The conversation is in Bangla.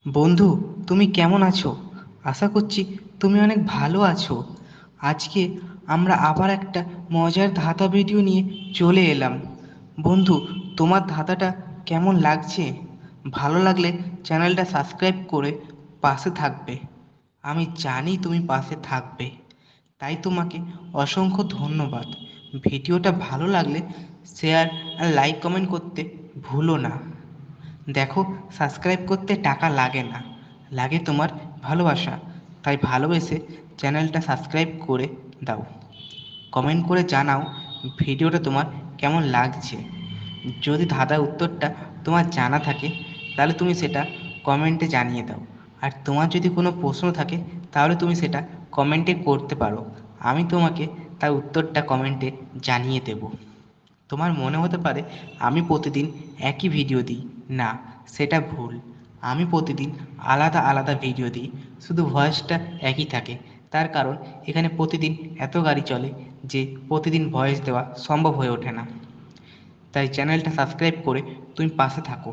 বন্ধু, তুমি কেমন আছো? আশা করছি তুমি অনেক ভালো আছো। আজকে আমরা আবার একটা মজার ধাঁধা ভিডিও নিয়ে চলে এলাম। বন্ধু, তোমার ধাঁধাটা কেমন লাগছে? ভালো লাগলে চ্যানেলটা সাবস্ক্রাইব করে পাশে থাকবে। আমি জানি তুমি পাশে থাকবে, তাই তোমাকে অসংখ্য ধন্যবাদ। ভিডিওটা ভালো লাগলে শেয়ার আর লাইক কমেন্ট করতে ভুলো না। দেখো, সাবস্ক্রাইব করতে টাকা লাগে না, লাগে তোমার ভালোবাসা। তাই ভালোবেসে চ্যানেলটা সাবস্ক্রাইব করে দাও। কমেন্ট করে জানাও ভিডিওটা তোমার কেমন লাগছে। যদি ধাঁধার উত্তরটা তোমার জানা থাকে তাহলে তুমি সেটা কমেন্টে জানিয়ে দাও। আর তোমার যদি কোনো প্রশ্ন থাকে তাহলে তুমি সেটা কমেন্টে করতে পারো। আমি তোমাকে তার উত্তরটা কমেন্টে জানিয়ে দেব। তোমার মনে হতে পারে আমি প্রতিদিন একই ভিডিও দিই। না, সেটা ভুল। আমি প্রতিদিন আলাদা আলাদা ভিডিও দিই, শুধু ভয়েসটা একই থাকে। তার কারণ এখানে প্রতিদিন এত গাড়ি চলে যে প্রতিদিন ভয়েস দেওয়া সম্ভব হয়ে ওঠে না। তাই চ্যানেলটা সাবস্ক্রাইব করে তুমি পাশে থাকো।